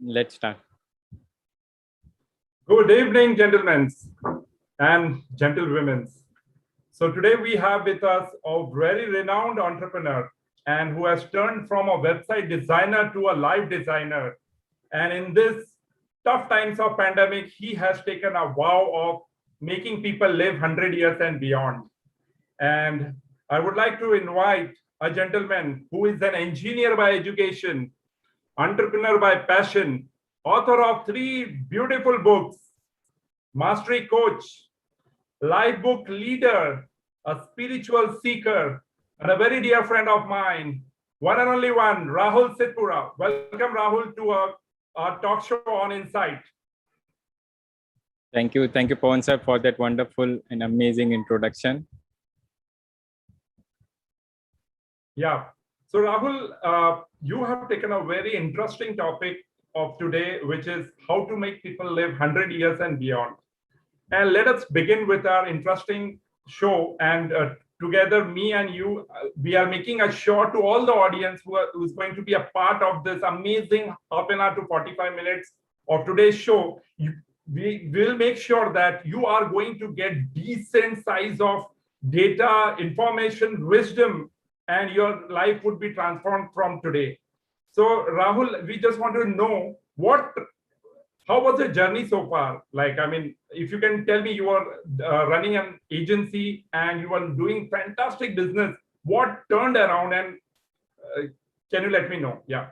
let's start. Good evening, gentlemen and gentlewomen. So today we have with us a very renowned entrepreneur and who has turned from a website designer to a life designer. And in this tough times of pandemic, he has taken a vow of making people live 100 years and beyond. And I would like to invite a gentleman who is an engineer by education, entrepreneur by passion, author of 3 beautiful books, mastery coach, life book leader, a spiritual seeker, and a very dear friend of mine, one and only one, Rahul Sitpura. Welcome, Rahul, to our talk show on Insight. Thank you, Pawan sir, for that wonderful and amazing introduction. Yeah. So Rahul, you have taken a very interesting topic of today, which is how to make people live 100 years and beyond. And let us begin with our interesting show. And together, me and you, we are making a show to all the audience who's going to be a part of this amazing half an hour to 45 minutes of today's show. We will make sure that you are going to get decent size of data, information, wisdom, and your life would be transformed from today. So Rahul, we just want to know how was the journey so far? Like, I mean, if you can tell me, you are running an agency and you are doing fantastic business. What turned around, and can you let me know? Yeah.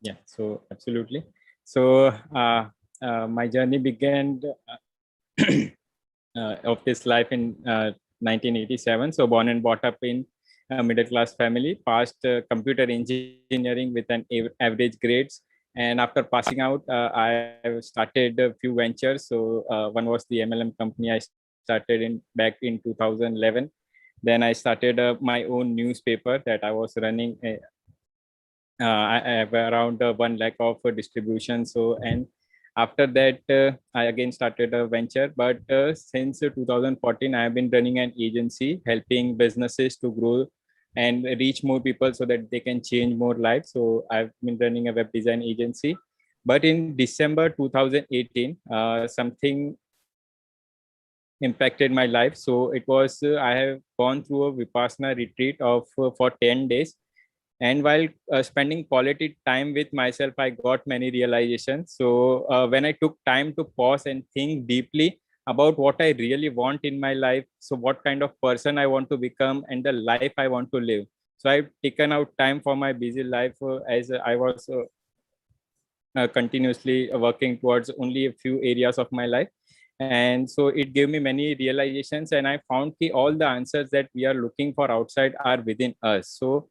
Yeah, so absolutely. So my journey began of this life in 1987. So born and brought up in a middle-class family, passed computer engineering with an average grades. And after passing out, I started a few ventures. So one was the MLM company I started back in 2011. Then I started my own newspaper that I was running. I have around 1 lakh of distribution. So, and after that, I again started a venture. But since 2014, I have been running an agency, helping businesses to grow and reach more people so that they can change more lives. So I've been running a web design agency. But in December 2018, something impacted my life. So it was, I have gone through a Vipassana retreat of for 10 days. And while spending quality time with myself, I got many realizations. So when I took time to pause and think deeply about what I really want in my life, so what kind of person I want to become and the life I want to live. So I've taken out time for my busy life as I was continuously working towards only a few areas of my life. And so it gave me many realizations, and I found all the answers that we are looking for outside are within us. So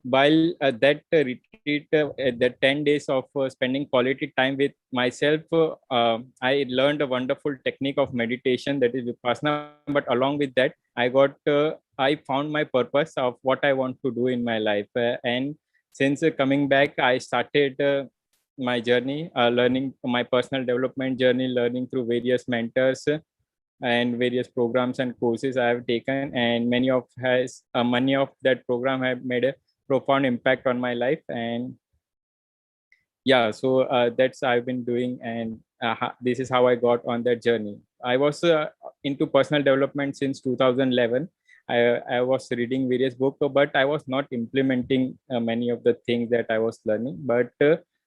while that retreat, that 10 days of spending quality time with myself, I learned a wonderful technique of meditation, that is Vipassana. But along with that, I found my purpose of what I want to do in my life. And since coming back, I started my journey, learning my personal development journey, learning through various mentors and various programs and courses I have taken. And many of that program have made a profound impact on my life. And yeah, so that's I've been doing, and this is how I got on that journey. I was into personal development since 2011. I was reading various books, but I was not implementing many of the things that I was learning. But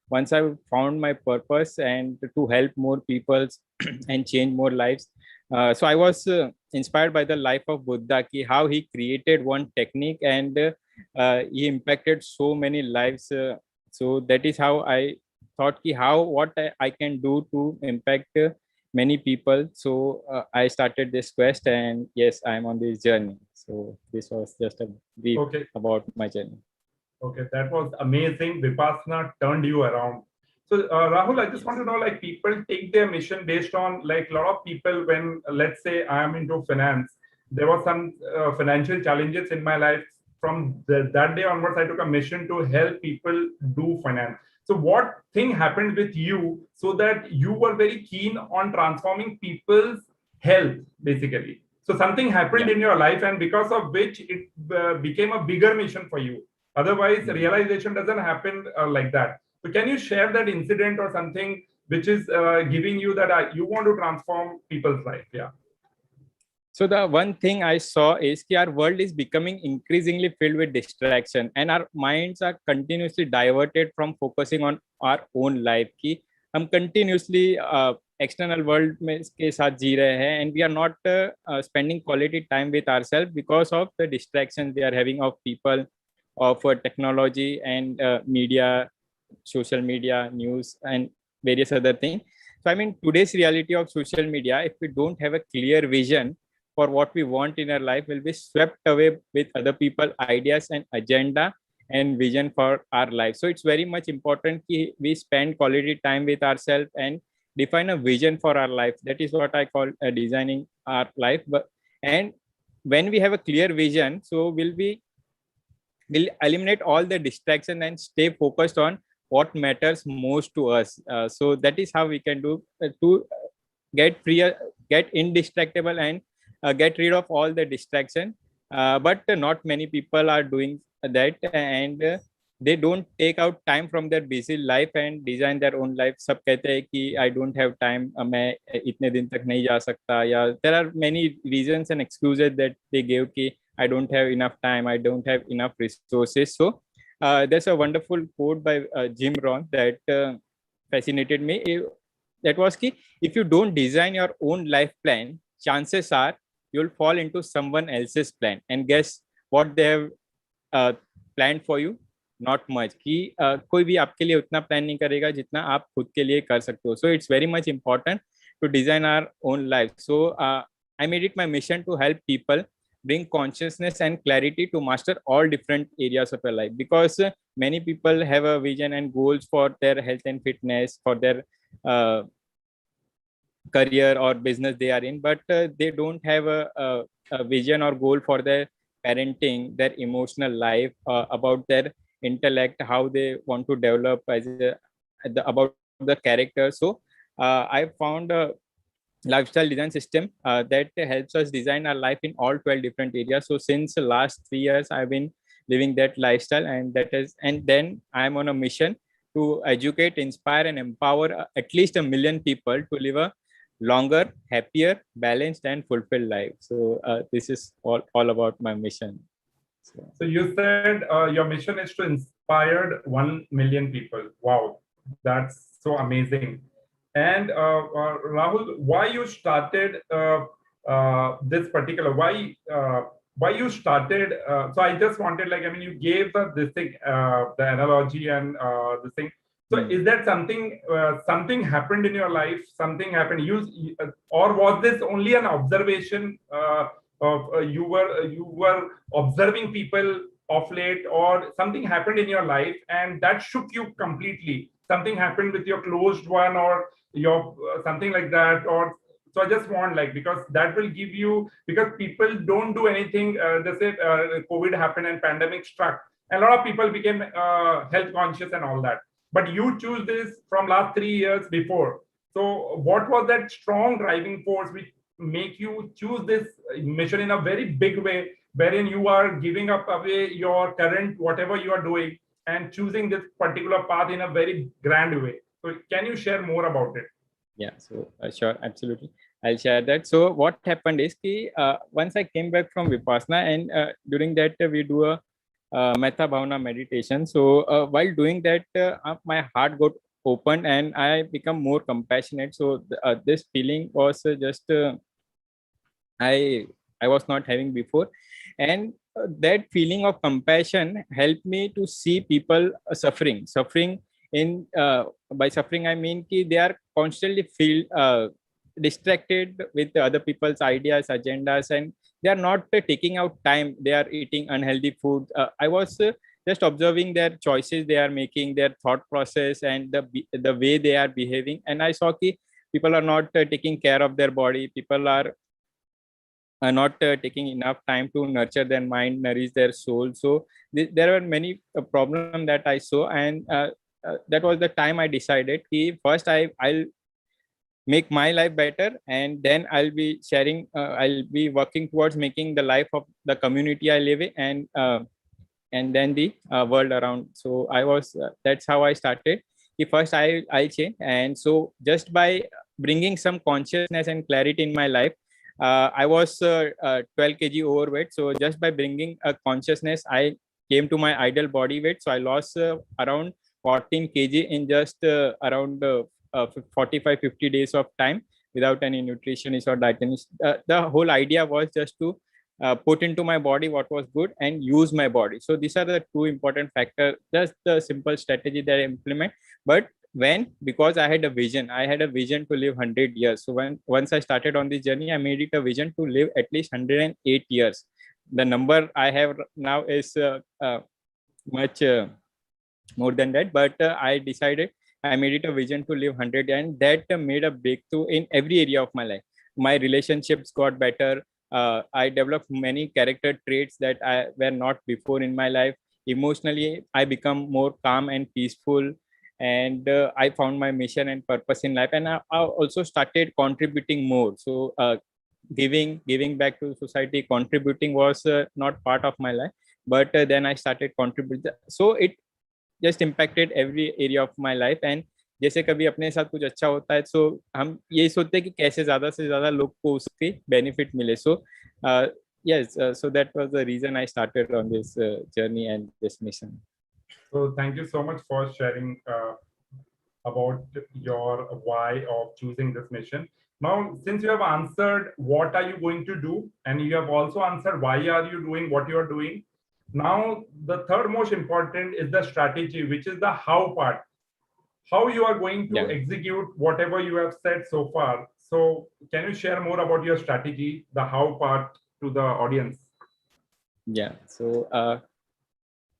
once I found my purpose and to help more people and change more lives, so I was inspired by the life of Buddha, how he created one technique and he impacted so many lives. So that is how I thought what I can do to impact many people. So I started this quest, and yes, I'm on this journey. So this was just a brief about my journey. Okay, that was amazing. Vipassana turned you around. So Rahul, I just want to know, like, people take their mission based on, like, a lot of people, when, let's say I am into finance, there was some financial challenges in my life. From that day onwards, I took a mission to help people do finance. So what thing happened with you so that you were very keen on transforming people's health, basically? So something happened in your life, and because of which it became a bigger mission for you. Otherwise, realization doesn't happen like that. So can you share that incident or something which is giving you that you want to transform people's life? Yeah. So the one thing I saw is that our world is becoming increasingly filled with distraction, and our minds are continuously diverted from focusing on our own life. कि हम continuously external world में के साथ जी रहे हैं, and we are not spending quality time with ourselves because of the distractions we are having of people, of technology and media, social media, news, and various other things. So I mean, today's reality of social media, if we don't have a clear vision for what we want in our life, will be swept away with other people ideas and agenda and vision for our life. So it's very much important that we spend quality time with ourselves and define a vision for our life. That is what I call designing our life. But and when we have a clear vision, so we'll eliminate all the distraction and stay focused on what matters most to us. So that is how we can do to get free, get indistractable, and get rid of all the distraction. But not many people are doing that, and they don't take out time from their busy life and design their own life. सब कहते हैं कि I don't have time, मैं इतने दिन तक नहीं जा सकता, या there are many reasons and excuses that they give कि I don't have enough time, I don't have enough resources. So there's a wonderful quote by Jim Rohn that fascinated me. That was कि if you don't design your own life plan, chances are you'll fall into someone else's plan. And guess what they have planned for you? Not much. कि कोई भी आपके लिए उतना plan नहीं करेगा जितना आप खुद के लिए कर सकते हो. So it's very much important to design our own life. So I made it my mission to help people bring consciousness and clarity to master all different areas of your life, because many people have a vision and goals for their health and fitness, for their career or business they are in, but they don't have a vision or goal for their parenting, their emotional life, about their intellect, how they want to develop as about the character. So I found a lifestyle design system that helps us design our life in all 12 different areas. So since the last 3 years, I've been living that lifestyle, and then I'm on a mission to educate, inspire, and empower at least 1 million people to live a longer, happier, balanced, and fulfilled life. So this is all about my mission. So you said your mission is to inspire 1 million people. Wow, that's so amazing. And Rahul, why you started this particular, why you started, so I just wanted, like, I mean, you gave this thing, the analogy and this thing. So is that something, something happened in your life, something happened, or was this only an observation of you were observing people of late, or something happened in your life and that shook you completely? Something happened with your closed one, or your something like that, or so I just want, like, because that will give you, because people don't do anything. They say COVID happened and pandemic struck, and a lot of people became health conscious and all that. But you choose this from last 3 years before. So what was that strong driving force which make you choose this mission in a very big way, wherein you are giving up away your current whatever you are doing and choosing this particular path in a very grand way? So can you share more about it? Yeah, so sure, absolutely, I'll share that. So what happened is कि once I came back from Vipassana, and during that we do a Metta Bhavana meditation. So while doing that, my heart got opened and I become more compassionate. So this feeling was just I was not having before, and that feeling of compassion helped me to see people suffering in by suffering I mean कि they are constantly feel distracted with other people's ideas, agendas, and they are not taking out time. They are eating unhealthy food. I was just observing their choices they are making, their thought process, and the way they are behaving, and I saw that people are not taking care of their body. People are not taking enough time to nurture their mind, nourish their soul. So there were many problems that I saw, and that was the time I decided that first I'll make my life better, and then I'll be sharing, I'll be working towards making the life of the community I live in, and then the world around. So I was that's how I started. कि first I'll change. And so just by bringing some consciousness and clarity in my life, I was 12 kg overweight. So just by bringing a consciousness, I came to my ideal body weight. So I lost around 14 kg in just around 45-50 days of time without any nutritionist or dietitian. The whole idea was just to put into my body what was good and use my body. So these are the two important factors. Just the simple strategy that I implement. But because I had a vision to live 100 years. So once I started on this journey, I made it a vision to live at least 108 years. The number I have now is much more than that, but I made it a vision to live 100, and that made a breakthrough in every area of my life. My relationships got better. I developed many character traits that I were not before in my life. Emotionally, I become more calm and peaceful, and I found my mission and purpose in life. And I also started contributing more. So giving back to society, contributing was not part of my life, but then I started contributing. So it just impacted every area of my life. And जैसे कभी अपने साथ कुछ अच्छा होता है, सो हम ये सोचते हैं कि कैसे ज्यादा से ज्यादा लोग को उसके बेनिफिट मिले. सो yes, so that was the reason I started on this journey and this mission. So thank you so much for sharing about your why of choosing this mission. Now, since you have answered what are you going to do, and you have also answered why are you doing what you are doing, now the third most important is the strategy, which is the how part. How you are going to execute whatever you have said so far. So can you share more about your strategy, the how part, to the audience? Yeah, so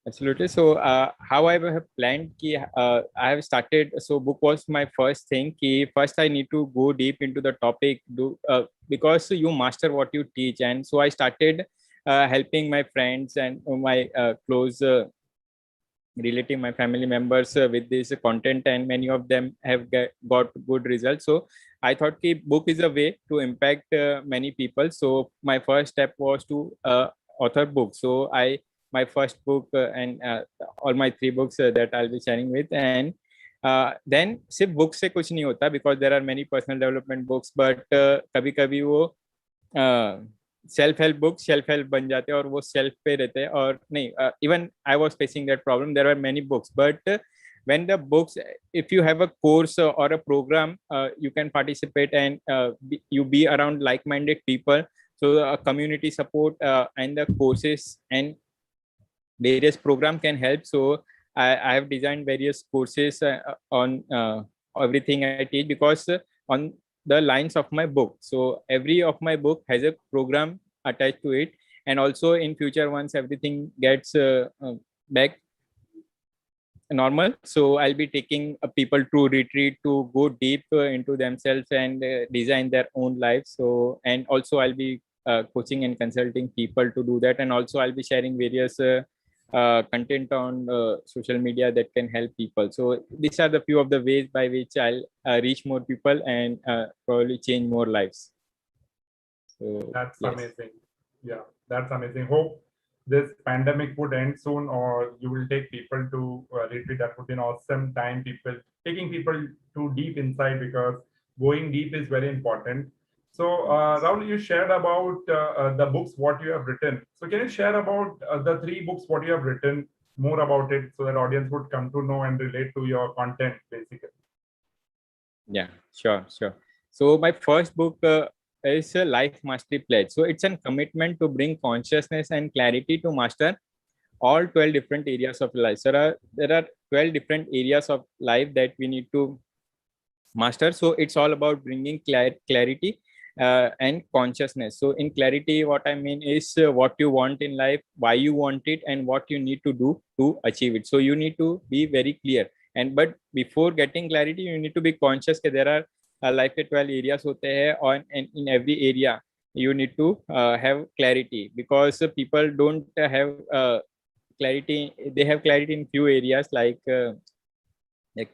absolutely. So how I have planned ki, I have started, so book was my first thing ki first I need to go deep into the topic, because you master what you teach. And so I started helping my friends and my close relative, my family members with this content, and many of them have got good results. So I thought ki book is a way to impact many people. So my first step was to author book. So my first book and all my 3 books that I'll be sharing with. And then सिर्फ book से कुछ नहीं होता, because there are many personal development books, but कभी-कभी वो self help book shelf help बन जाते हैं और वो सेल्फ पे रहते हैं. और नहीं, even I was facing that problem. There are many books, but when the books, if you have a course or a program, you can participate and you be around like-minded people. So community support and the courses and various program can help. So I have designed various courses on everything I teach, because on the lines of my book. So every of my book has a program attached to it. And also in future, once everything gets back normal, so I'll be taking people to retreat to go deep into themselves and design their own lives. So, and also I'll be coaching and consulting people to do that. And also I'll be sharing various content on social media that can help people. So these are the few of the ways by which I'll reach more people and probably change more lives. So that's amazing. Yeah, that's amazing. Hope this pandemic would end soon, or you will take people to retreat. That would be an awesome time. Taking people too deep inside, because going deep is very important. So Rahul, you shared about the books what you have written. So can you share about the 3 books what you have written, more about it, so that audience would come to know and relate to your content basically? Yeah, sure. So my first book is a Life Mastery Pledge. So it's a commitment to bring consciousness and clarity to master all 12 different areas of life. So there are 12 different areas of life that we need to master. So it's all about bringing clarity and consciousness. So in clarity, what I mean is what you want in life, why you want it, and what you need to do to achieve it. So you need to be very clear. But before getting clarity, you need to be conscious that there are life के 12 areas होते हैं, and in every area you need to have clarity, because people don't have clarity. They have clarity in few areas like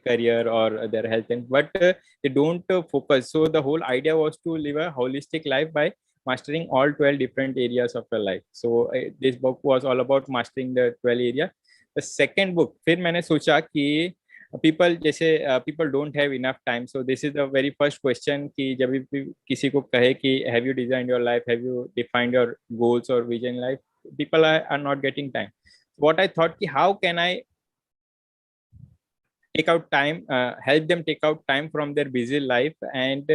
career or their health, but they don't focus. So the whole idea was to live a holistic life by mastering all 12 different areas of your life. So this book was all about mastering the 12 area. The second book, फिर मैंने सोचा कि people जैसे people don't have enough time. So this is the very first question कि जब भी किसी को कहे कि have you designed your life, have you defined your goals or vision in life, people are not getting time. What I thought कि how can I take out time, help them take out time from their busy life and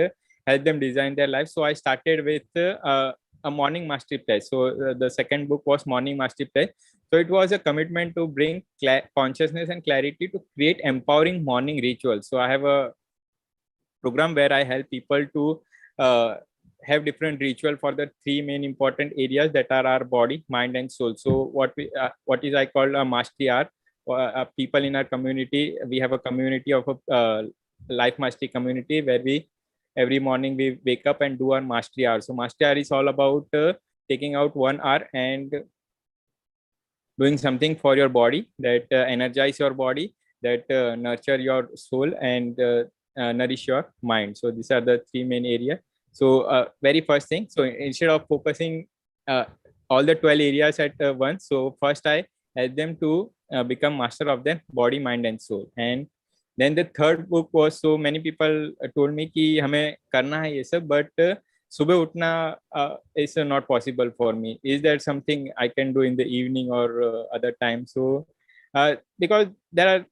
help them design their life. So I started with a morning mastery place. So the second book was Morning Mastery Place. So it was a commitment to bring consciousness and clarity to create empowering morning rituals. So I have a program where I help people to have different ritual for the three main important areas that are our body, mind, and soul. So what is I call a mastery hour. People in our community, we have a community of a life mastery community where we every morning we wake up and do our mastery hour. So mastery hour is all about taking out 1 hour and doing something for your body that energize your body, that nurture your soul and nourish your mind. So these are the three main areas. So very first thing, so instead of focusing all the 12 areas at once, so first I help them to become master of their body, mind, and soul. And then the third book was, so many people told me कि हमें करना है ये सब, but सुबह उठना is not possible for me. Is there something I can do in the evening or other time? So because there are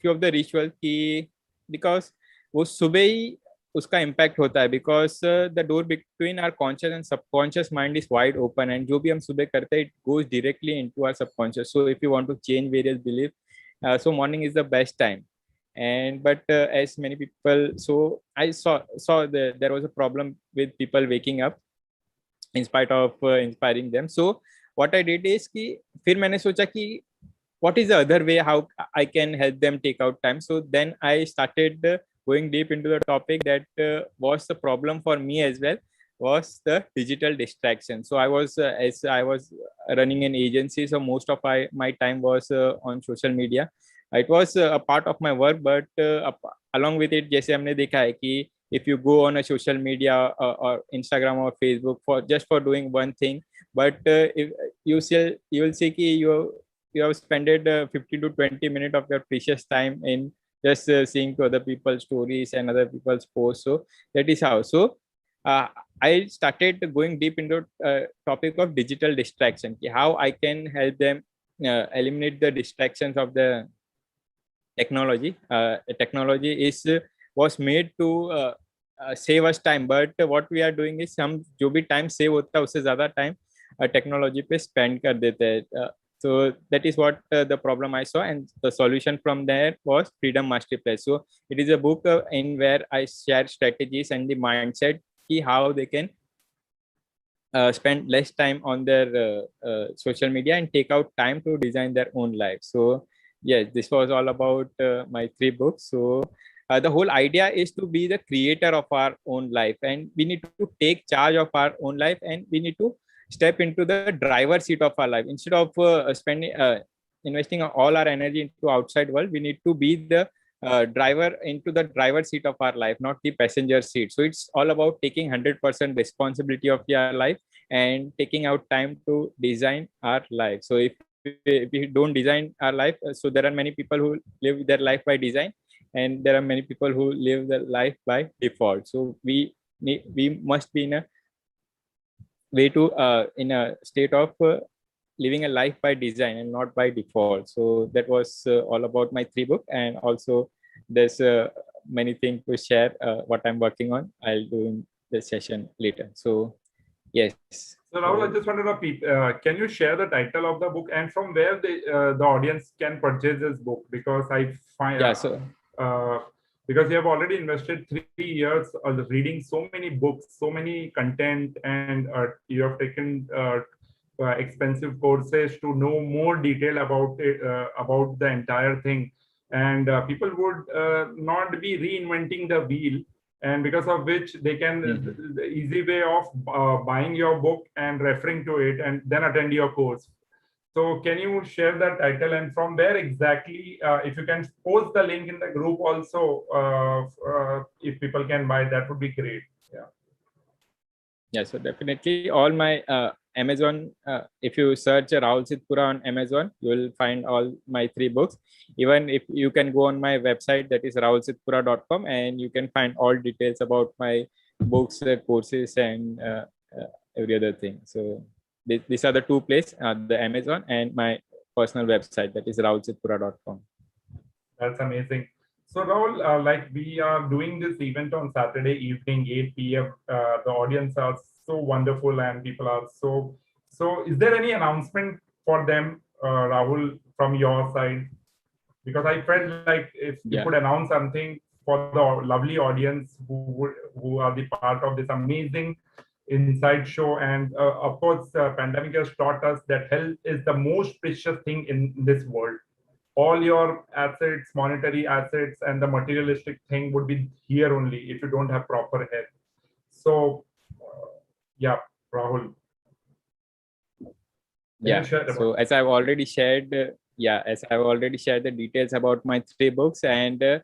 few of the rituals कि because वो सुबह ही उसका impact होता है, because the door between our conscious and subconscious mind is wide open, and जो भी हम सुबह करते हैं it goes directly into our subconscious. So if you want to change various beliefs, so morning is the best time. And but as many people, so I saw there was a problem with people waking up in spite of inspiring them. So what I did is कि फिर मैंने सोचा कि what is the other way how I can help them take out time. So then I started going deep into the topic that was the problem for me as well, was the digital distraction. So I was as I was running an agency, so most of my time was on social media. It was a part of my work, but along with it, जैसे हमने देखा है कि if you go on a social media or Instagram or Facebook for just for doing one thing, but if you will see कि you have spent 15 to 20 minutes of your precious time in just seeing to other people's stories and other people's posts. So that is how. So I started going deep into topic of digital distraction, how I can help them eliminate the distractions of the technology. Technology was made to save us time, but what we are doing is हम जो भी time save होता है उससे ज़्यादा time technology पे spend कर देते हैं. So that is what the problem I saw, and the solution from there was Freedom Mastery Place. So it is a book in where I share strategies and the mindset how they can spend less time on their social media and take out time to design their own life. So yes, this was all about my 3 books. So the whole idea is to be the creator of our own life, and we need to take charge of our own life, and we need to step into the driver's seat of our life. Instead of spending investing all our energy into outside world, we need to be the driver into the driver's seat of our life, not the passenger seat. So it's all about taking 100% responsibility of your life and taking out time to design our life. So if we don't design our life, so there are many people who live their life by design, and there are many people who live their life by default. So we must be in a way to in a state of living a life by design and not by default. So that was all about my 3 book, and also there's many things to share what I'm working on. I'll do in the session later. So yes. So Rahul, I just wanted to know, can you share the title of the book and from where the audience can purchase this book? Because I find because you have already invested 3 years of reading so many books, so many content, and you have taken expensive courses to know more detail about it, about the entire thing, and people would not be reinventing the wheel, and because of which they can the easy way of buying your book and referring to it and then attend your course. So can you share the title and from where exactly, if you can post the link in the group also, if people can buy, that would be great. Yeah. Yeah, so definitely all my Amazon, if you search Rahul Sitpura on Amazon, you will find all my 3 books. Even if you can go on my website, that is rahulsitpura.com, and you can find all details about my books, courses, and every other thing. So these are the 2 places, the Amazon and my personal website, that is rahulsitpura.com. That's amazing. So Rahul, like we are doing this event on Saturday evening, 8 p.m. The audience are so wonderful and people are so. So is there any announcement for them, Rahul, from your side? Because I felt like if you could announce something for the lovely audience who are the part of this amazing inside show. And of course, pandemic has taught us that health is the most precious thing in this world. All your assets, monetary assets, and the materialistic thing would be here only if you don't have proper health. So, yeah, Rahul. Yeah. So as I've already shared, the details about my 3 books, and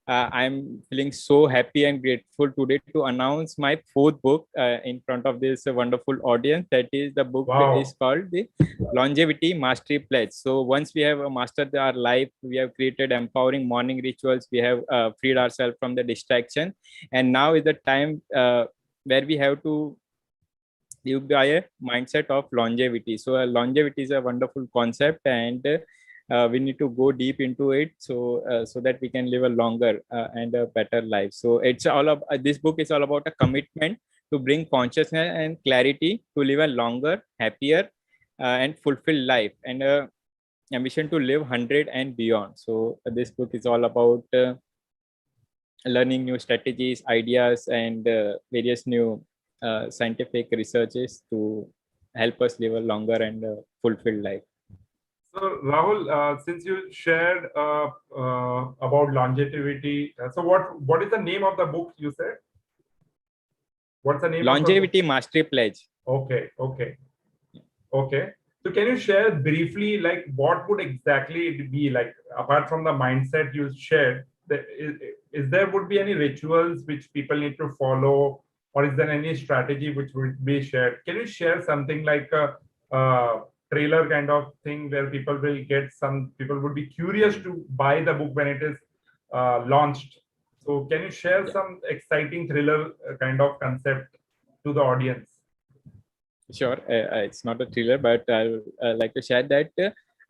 I'm feeling so happy and grateful today to announce my 4th book in front of this wonderful audience. That is, the book is called the Longevity Mastery Pledge. So once we have mastered our life, we have created empowering morning rituals, we have freed ourselves from the distraction, and now is the time where we have to live by a mindset of longevity. So longevity is a wonderful concept, and we need to go deep into it, so that we can live a longer and a better life. So it's all about, this book is all about a commitment to bring consciousness and clarity to live a longer, happier, and fulfilled life, and ambition to live 100 and beyond. So this book is all about learning new strategies, ideas, and various new scientific researches to help us live a longer and fulfilled life. So Rahul, since you shared about longevity, so what is the name of the book you said? What's the name? Longevity Mastery Pledge. Okay. So can you share briefly, like what would exactly it be like, apart from the mindset you shared? Is there would be any rituals which people need to follow, or is there any strategy which would be shared? Can you share something like a trailer kind of thing where people would be curious to buy the book when it is launched? So can you share some exciting thriller kind of concept to the audience? Sure. It's not a thriller, but I would like to share that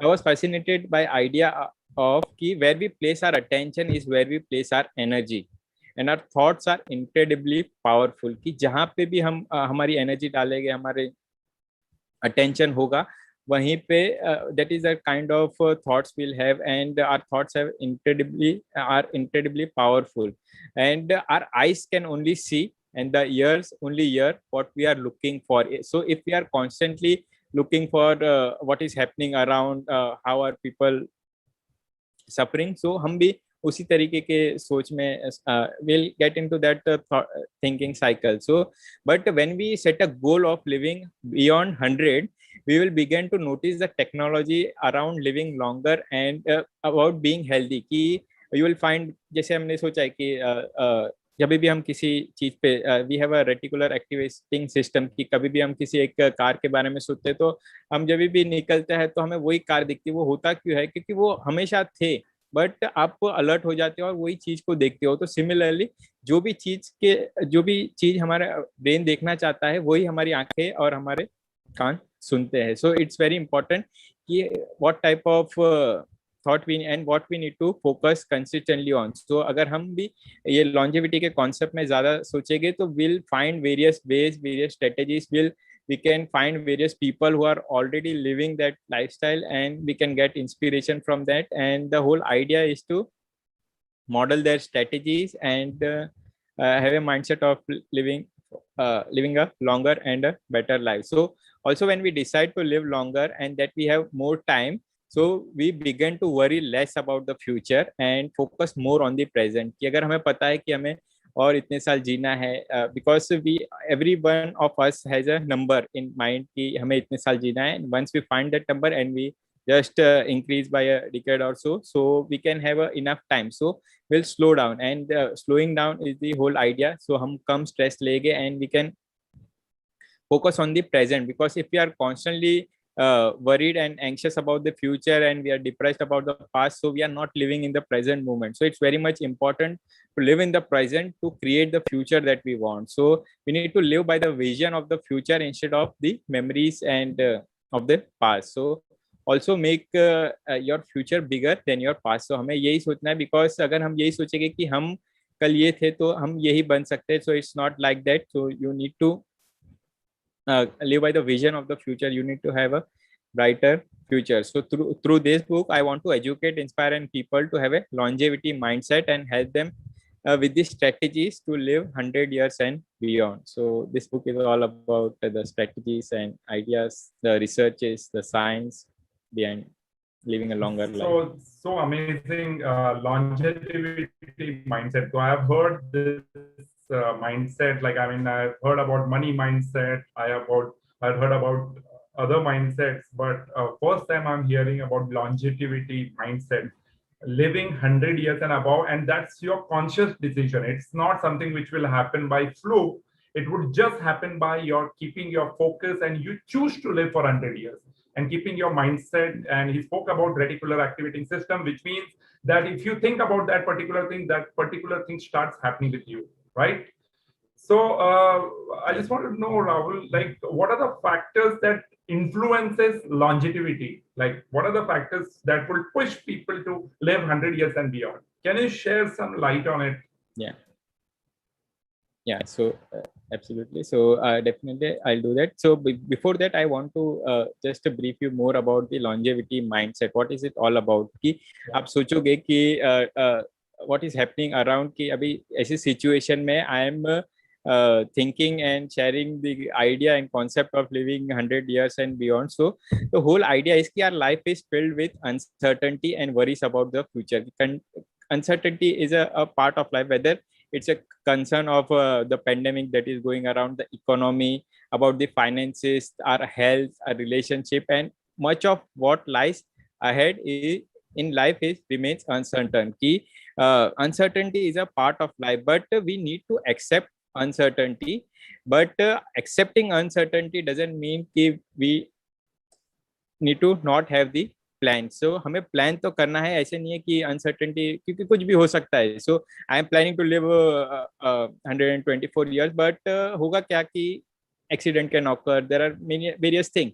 I was fascinated by idea of where we place our attention is where we place our energy, and our thoughts are incredibly powerful. कि जहाँ पे भी हम हमारी energy डालेंगे, हमारे attention होगा, वहीं पे that is a kind of thoughts we'll have, and our thoughts are incredibly powerful, and our eyes can only see, and the ears only hear what we are looking for. So if we are constantly looking for what is happening around, how are people suffering, so हम भी उसी तरीके के सोच में we'll get into that thinking cycle. So but when we set a goal of living beyond 100, we will begin to notice the technology around living longer and about being healthy. कि you will find, जैसे हमने सोचा है कि जब भी हम किसी चीज पे we have a reticular activating system, कि कभी भी हम किसी एक कार के बारे में सोचते हैं तो हम जब भी निकलते हैं तो हमें वही कार दिखती है. वो होता क्यों है? क्योंकि वो हमेशा थे, बट आप अलर्ट हो जाते हो और वही चीज को देखते हो. तो सिमिलरली जो भी चीज हमारा ब्रेन देखना चाहता है, वही हमारी आंखें और हमारे कान सुनते हैं. सो इट्स वेरी इंपॉर्टेंट कि what type of thought and what we need to focus consistently on. So अगर हम भी ये longevity के concept में ज़्यादा सोचेंगे तो we'll find various ways, various strategies. We can find various people who are already living that lifestyle, and we can get inspiration from that. And the whole idea is to model their strategies and have a mindset of living a longer and a better life. So also when we decide to live longer and that we have more time, so we begin to worry less about the future and focus more on the present. कि अगर हमें पता है कि हमें और इतने साल जीना है, because every one of us has a number in mind कि हमें इतने साल जीना है. And once we find that number and we just increase by a decade or so we can have enough time. So we'll slow down, and slowing down is the whole idea. So हम कम stress लेंगे and we can focus on the present, because if we are constantly worried and anxious about the future and we are depressed about the past, so we are not living in the present moment. So it's very much important to live in the present to create the future that we want. So we need to live by the vision of the future instead of the memories and of the past. So also make your future bigger than your past. So हमें यही सोचना है, because अगर हम यही सोचेंगे कि हम कल ये थे तो हम यही बन सकते हैं, so it's not like that. So you need to live by the vision of the future. You need to have a brighter future. So through this book, I want to educate, inspire, and people to have a longevity mindset and help them with the strategies to live 100 years and beyond. So this book is all about the strategies and ideas, the researches, the science behind living a longer life. So amazing longevity mindset. So I have heard this mindset. Like, I mean, I've heard about money mindset. I've heard about other mindsets, but first time I'm hearing about longevity mindset, living 100 years and above, and that's your conscious decision. It's not something which will happen by fluke. It would just happen by your keeping your focus, and you choose to live for 100 years and keeping your mindset. And he spoke about reticular activating system, which means that if you think about that particular thing starts happening with you, right? So I just want to know, Rahul, like, what are the factors that influences longevity? Like, what are the factors that will push people to live 100 years and beyond? Can you share some light on it? Yeah, so absolutely. So definitely I'll do that. So before that, I want to just brief you more about the longevity mindset. What is it all about? कि आप सोचोगे कि what is happening around, कि अभी ऐसी situation में I am thinking and sharing the idea and concept of living 100 years and beyond. So the whole idea is that our life is filled with uncertainty and worries about the future. Uncertainty is a part of life, whether it's a concern of the pandemic that is going around, the economy, about the finances, our health, our relationship, and much of what lies ahead in life remains uncertain. Uncertainty is a part of life, but we need to accept uncertainty. But accepting uncertainty doesn't mean that we need to not have the plan. So हमें plan तो करना है, ऐसे नहीं है कि uncertainty, क्योंकि कुछ भी हो सकता है. So I am planning to live 124 years, but होगा क्या कि accident can occur, there are many various thing.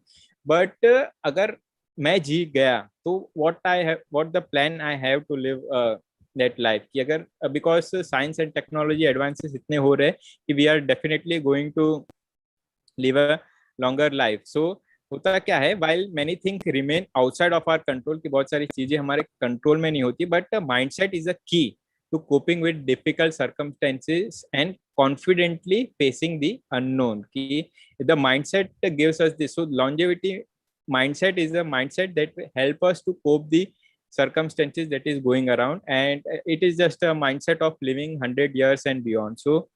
बट अगर मैं जी गया तो what the plan I have to live that life. कि अगर because science and technology advances इतने हो रहे हैं कि we are definitely going to live a longer life. So होता क्या है, while many things remain outside of our control, कि बहुत सारी चीजें हमारे कंट्रोल में नहीं होती, but mindset is a key to coping with difficult circumstances and confidently facing the unknown. कि the mindset gives us this. So longevity mindset is a mindset that help us to cope the circumstances that is going around, and it is just a mindset of living 100 years and beyond. So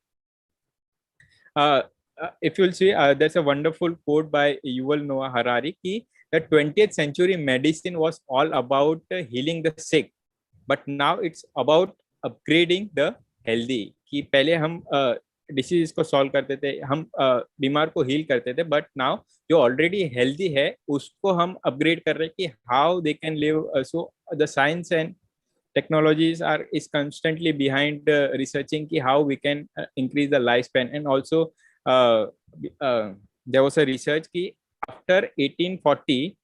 if you'll see, there's a wonderful quote by Yuval Noah Harari कि the 20th century medicine was all about healing the sick, but now it's about upgrading the healthy. कि पहले हम disease को solve करते थे, हम बीमार को हील करते थे, बट नाउ जो ऑलरेडी हेल्दी है उसको हम अपग्रेड कर रहे हैं कि how they can live. So the science and technologies is constantly behind researching ki how we can increase the lifespan. And also there was a research ki after 1840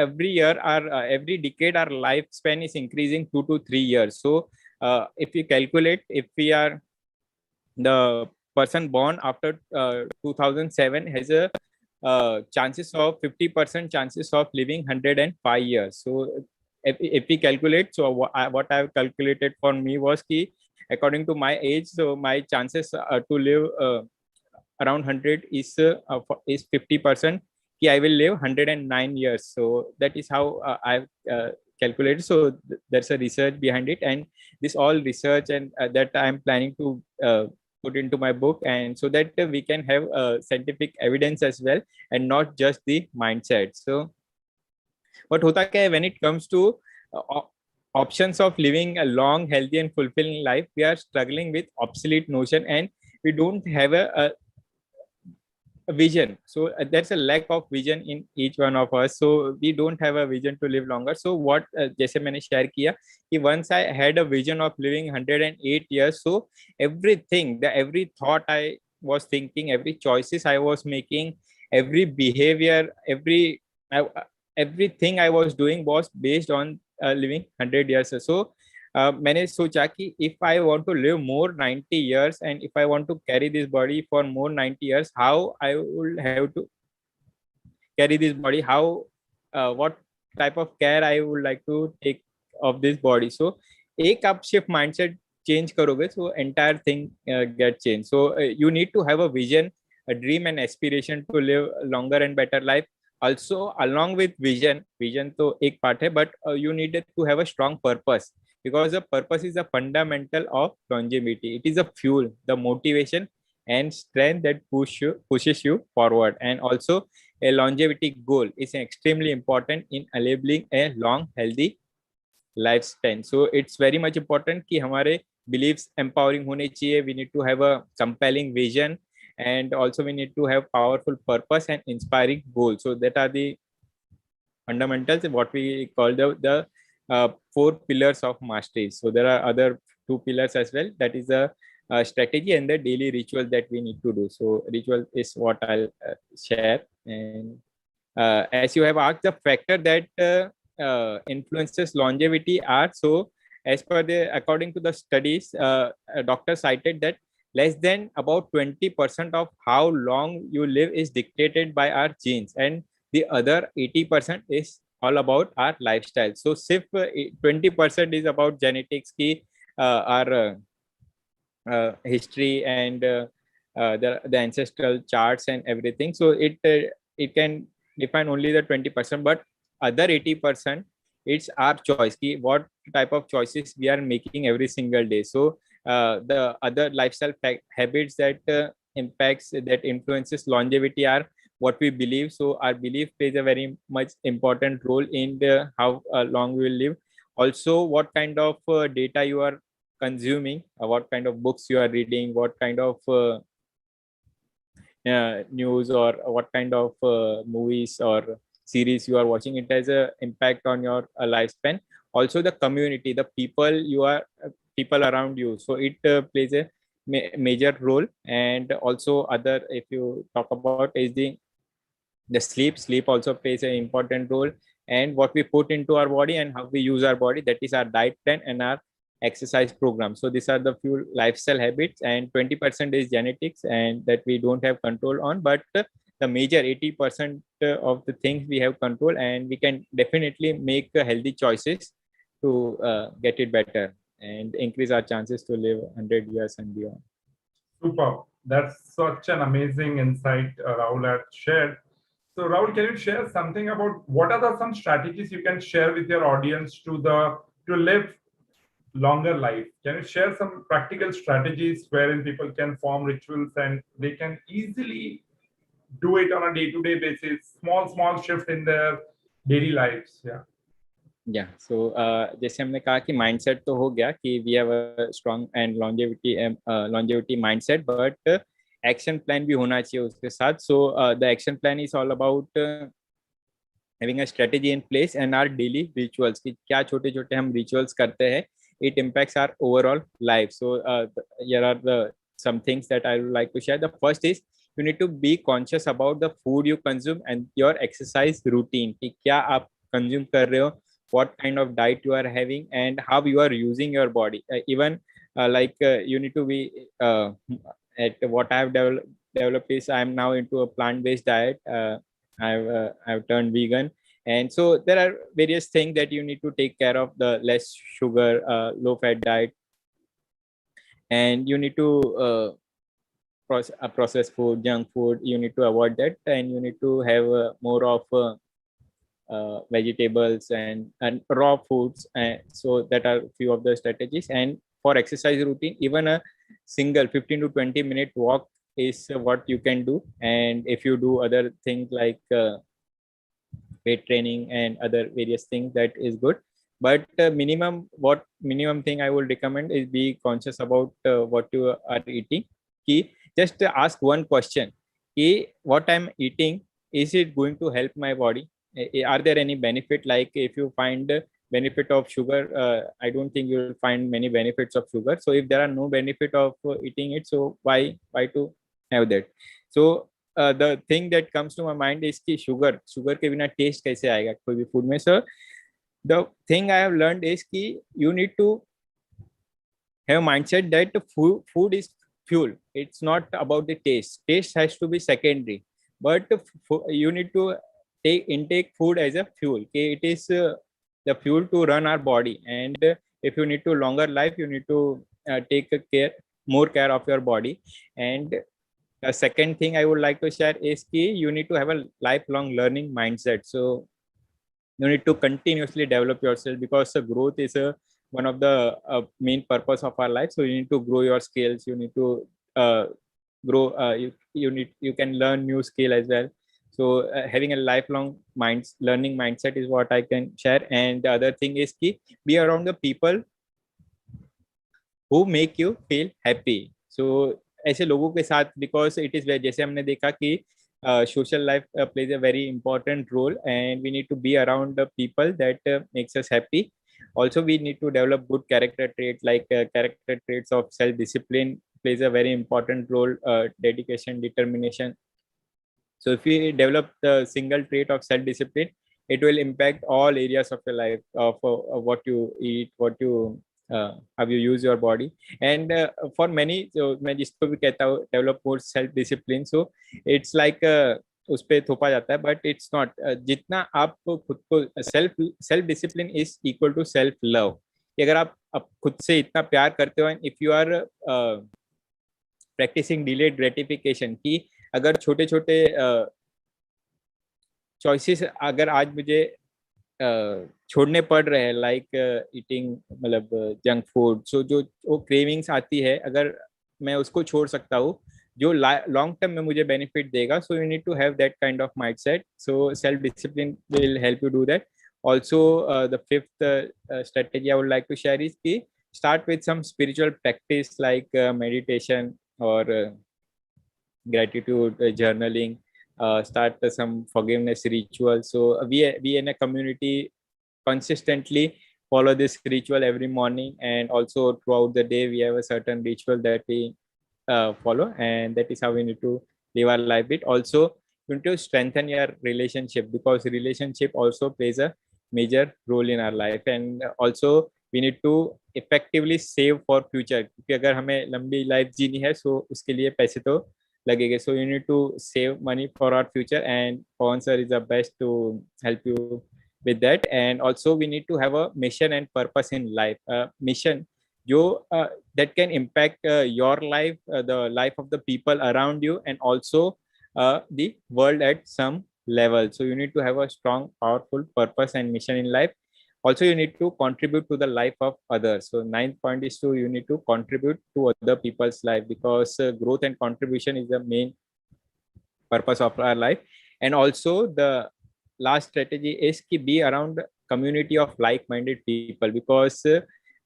every decade our lifespan is increasing 2 to 3 years. So if we calculate, if we are the person born after 2007 has a chances of 50% chances of living 105 years. So if we calculate, so what I have calculated for me was ki according to my age, so my chances to live around 100 is 50%. Ki I will live 109 years. So that is how I've calculated. So there's a research behind it, and this all research and that I'm planning to put into my book, and so that we can have scientific evidence as well and not just the mindset. So what hota kya hai, when it comes to options of living a long, healthy and fulfilling life, we are struggling with obsolete notion, and we don't have vision. So there's a lack of vision in each one of us, so we don't have a vision to live longer. So what जैसे मैंने share किया कि once I had a vision of living 108 years, so everything, the every thought I was thinking, every choices I was making, every behavior, everything I was doing was based on living 100 years. So मैंने सोचा कि if I want to live more 90 years and if I want to carry this body for more 90 years, how I will have to carry this body, how what type of care I would like to take of this body. So एक आप shift mindset change करोगे, so entire thing get changed. So you need to have a vision, a dream and aspiration to live longer and better life. Also along with vision तो एक part है, but you needed to have a strong purpose, because the purpose is a fundamental of longevity. It is a fuel, the motivation and strength that pushes you forward. And also a longevity goal is extremely important in enabling a long healthy lifespan. So it's very much important कि हमारे beliefs empowering होने चाहिए. We need to have a compelling vision, and also we need to have powerful purpose and inspiring goals. So that are the fundamentals, what we call the 4 pillars of mastery. So there are other 2 pillars as well. That is the strategy and the daily ritual that we need to do. So ritual is what I'll share. And as you have asked, the factor that influences longevity are, so as per the according to the studies, a doctor cited that less than about 20% of how long you live is dictated by our genes, and the other 80% is all about our lifestyle. So सिर्फ 20% is about genetics की our history and the ancestral charts and everything. So it can define only the 20%, but other 80% it's our choice ki what type of choices we are making every single day. So the other lifestyle habits that impacts, that influences longevity are what we believe. So our belief plays a very much important role in the how long we will live. Also what kind of data you are consuming, what kind of books you are reading, what kind of news or what kind of movies or series you are watching, it has a impact on your lifespan. Also the community, the people you are people around you, so it plays a major role. And also other, if you talk about, is the sleep also plays an important role, and what we put into our body and how we use our body, that is our diet plan and our exercise program. So these are the few lifestyle habits, and 20% is genetics and that we don't have control on, but the major 80% of the things we have control, and we can definitely make healthy choices to get it better and increase our chances to live 100 years and beyond. Super. That's such an amazing insight Rahul had shared. So Rahul, can you share something about what are some strategies you can share with your audience to live longer life? Can you share some practical strategies wherein people can form rituals and they can easily do it on a day-to-day basis, small shift in their daily lives? So जैसे हमने कहा कि mindset तो हो गया कि we have a strong and longevity mindset, but action plan भी होना चाहिए उसके साथ. So the action plan is all about having a strategy in place and our daily rituals, कि क्या छोटे छोटे हम rituals करते हैं, it impacts our overall life. So here are some things that I would like to share. The first is you need to be conscious about the food you consume and your exercise routine, कि क्या आप consume कर रहे हो, what kind of diet you are having, and how you are using your body. Even you need to be at what I have developed is I am now into a plant-based diet. I've turned vegan, and so there are various things that you need to take care of: the less sugar, low-fat diet, and you need to processed food, junk food. You need to avoid that, and you need to have more of vegetables and raw foods. So that are few of the strategies. And for exercise routine, even a single 15 to 20 minute walk is what you can do. And if you do other things like weight training and other various things, that is good. But minimum thing I would recommend is be conscious about what you are eating. Just ask one question: what I'm eating, is it going to help my body? Are there any benefit? Like if you find benefit of sugar, I don't think you will find many benefits of sugar. So if there are no benefit of eating it, so why to have that? So the thing that comes to my mind is कि sugar के बिना taste कैसे आएगा कोई भी food में? So the thing I have learned is कि you need to have mindset that food is fuel. It's not about the taste. Taste has to be secondary, but you need to intake food as a fuel. Okay? It is the fuel to run our body, and if you need to longer life, you need to take more care of your body. And the second thing I would like to share is that you need to have a lifelong learning mindset. So you need to continuously develop yourself, because growth is one of the main purpose of our life. So you need to grow your skills. You need to grow. You can learn new skill as well. So having a lifelong learning mindset is what I can share. And the other thing is ki be around the people who make you feel happy. So ऐसे लोगों के साथ, because it is जैसे हमने देखा कि social life plays a very important role, and we need to be around the people that makes us happy. Also, we need to develop good character traits, like character traits of self-discipline plays a very important role, dedication, determination. So if we develop the single trait of self-discipline, it will impact all areas of your life, of what you eat, what you how you use your body. And for many, so मैं जिसको भी कहता हूँ develop more self-discipline, so it's like उस पे थोपा जाता है, but it's not. जितना आप खुद को self discipline is equal to self love. अगर आप खुद से इतना प्यार करते हो, and if you are practicing delayed gratification, कि अगर छोटे छोटे चॉइसेस अगर आज मुझे छोड़ने पड़ रहे हैं, लाइक ईटिंग मतलब जंक फूड, सो जो वो क्रेविंग्स आती है, अगर मैं उसको छोड़ सकता हूँ जो लॉन्ग टर्म में मुझे बेनिफिट देगा, so you need to have that kind of mindset. So self discipline will help you do that. Also, the fifth strategy I would like to share is ki start with some spiritual practice like meditation or gratitude journaling. Start some forgiveness ritual. So we in a community consistently follow this ritual every morning, and also throughout the day we have a certain ritual that we follow, and that is how we need to live our life with. Also, you need to strengthen your relationship, because relationship also plays a major role in our life. And also we need to effectively save for future, क्योंकि अगर हमें लंबी life जीनी है, सो उसके लिए पैसे तो लगेंगे. So you need to save money for our future, and Pawan sir is the best to help you with that. And also we need to have a mission and purpose in life. Mission जो that can impact your life, the life of the people around you, and also the world at some level. So you need to have a strong, powerful purpose and mission in life. Also, you need to contribute to the life of others. So ninth point is to you need to contribute to other people's life, because growth and contribution is the main purpose of our life. And also the last strategy is to be around community of like-minded people, because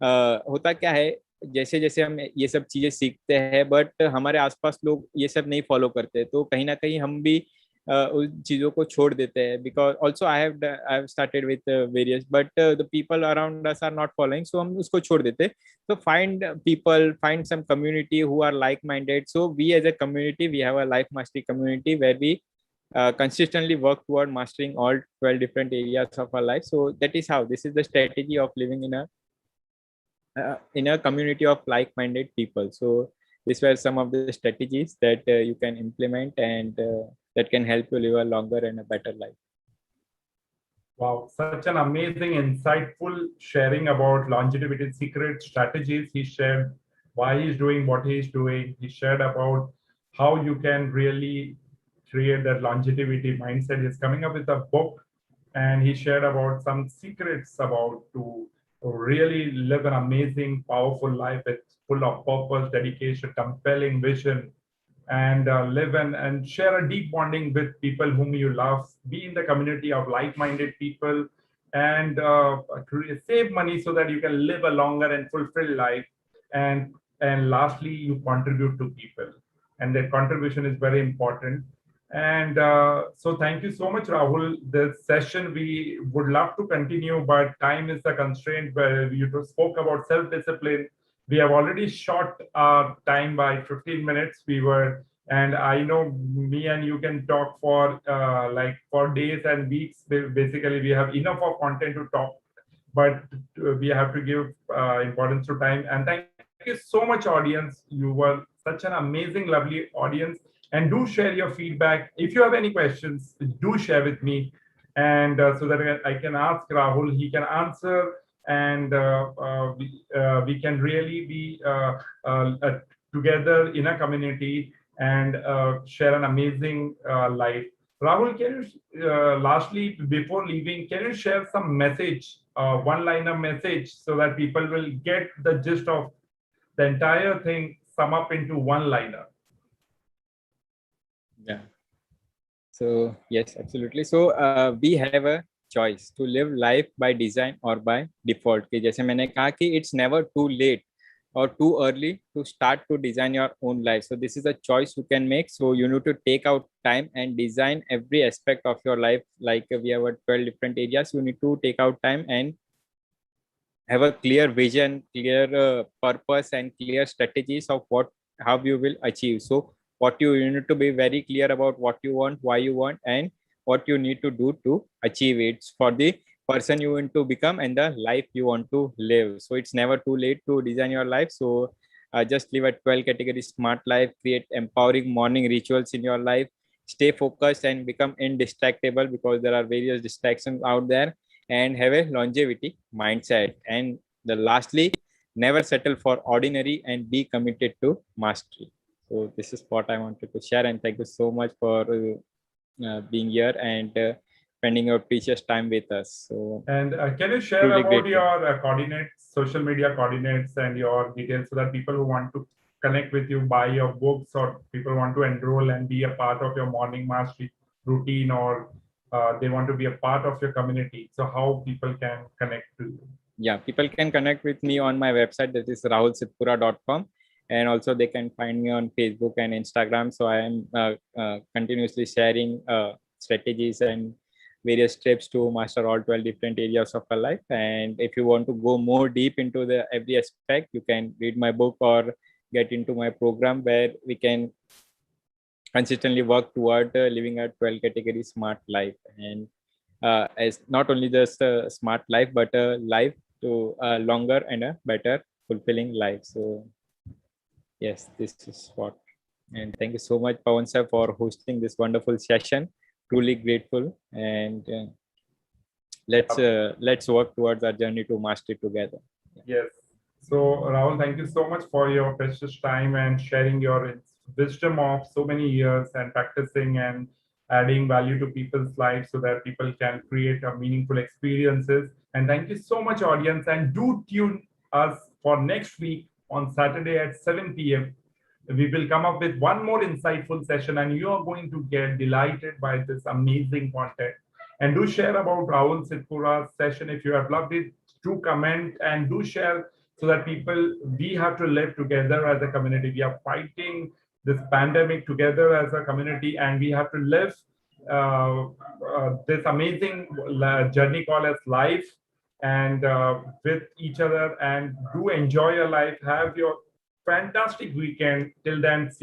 होता क्या है, जैसे जैसे हम ये सब चीजें सीखते हैं, बट हमारे आसपास लोग ये सब नहीं फॉलो करते, तो कहीं ना कहीं हम भी उन चीजों को छोड़ देते हैं. Because also I have started with various, but the people around us are not following, so हम उसको छोड़ देते. so find some community who are like minded. So we as a community, we have a life mastery community where we consistently work toward mastering all 12 different areas of our life. So that is how, this is the strategy of living in a community of like-minded people. So these were some of the strategies that you can implement, and that can help you live a longer and a better life. Wow, such an amazing, insightful sharing about longevity secret strategies. He shared why he's doing what he's doing. He shared about how you can really create that longevity mindset. He's coming up with a book, and he shared about some secrets about to really live an amazing, powerful life. It's full of purpose, dedication, compelling vision, and live and share a deep bonding with people whom you love. Be in the community of like-minded people, and save money so that you can live a longer and fulfilled life. And lastly, you contribute to people, and that contribution is very important. And so thank you so much, Rahul. This session we would love to continue, but time is the constraint. Where you spoke about self-discipline. We have already shot our time by 15 minutes. And I know me and you can talk for like for days and weeks. Basically, we have enough of content to talk, but we have to give importance to time. And thank you so much, audience. You were such an amazing, lovely audience. And do share your feedback. If you have any questions, do share with me, and so that I can ask Rahul, he can answer, and we can really be together in a community and share an amazing life. Rahul, can you lastly, before leaving, can you share some message, one-liner message, so that people will get the gist of the entire thing, sum up into one-liner? Yeah. So yes, absolutely. So we have a choice to live life by design or by default. कि जैसे मैंने कहा कि it's never too late or too early to start to design your own life. So this is a choice you can make. So you need to take out time and design every aspect of your life. Like we have 12 different areas. You need to take out time and have a clear vision, clear purpose, and clear strategies of how you will achieve. So you need to be very clear about what you want, why you want, and what you need to do to achieve it for the person you want to become and the life you want to live. So it's never too late to design your life. So just live a 12 category smart life, create empowering morning rituals in your life, stay focused and become indistractable, because there are various distractions out there, and have a longevity mindset. And the lastly, never settle for ordinary and be committed to mastery. So this is what I wanted to share, and thank you so much for being here and spending your precious time with us. So, and can you share about your coordinates, social media coordinates, and your details, so that people who want to connect with you, buy your books, or people want to enroll and be a part of your morning mastery routine, or they want to be a part of your community, so how people can connect to you? Yeah, people can connect with me on my website, that is rahulsitpura.com, and also they can find me on Facebook and Instagram. So I am continuously sharing strategies and various tips to master all 12 different areas of our life. And if you want to go more deep into the every aspect, you can read my book or get into my program, where we can consistently work toward living a 12 category smart life, and as not only just a smart life, but a life to a longer and a better fulfilling life. So yes, this is what. And thank you so much, Pawan sir, for hosting this wonderful session. Truly grateful. And let's work towards our journey to mastery together. Yes. So Rahul, thank you so much for your precious time and sharing your wisdom of so many years and practicing and adding value to people's lives, so that people can create a meaningful experiences. And thank you so much, audience. And do tune us for next week on Saturday at 7 p.m. We will come up with one more insightful session, and you are going to get delighted by this amazing content. And do share about Rahul Sitpura's session if you have loved it. Do comment and do share, so that we have to live together as a community. We are fighting this pandemic together as a community, and we have to live this amazing journey called as life, and with each other, and do enjoy your life. Have your fantastic weekend. Till then, see you.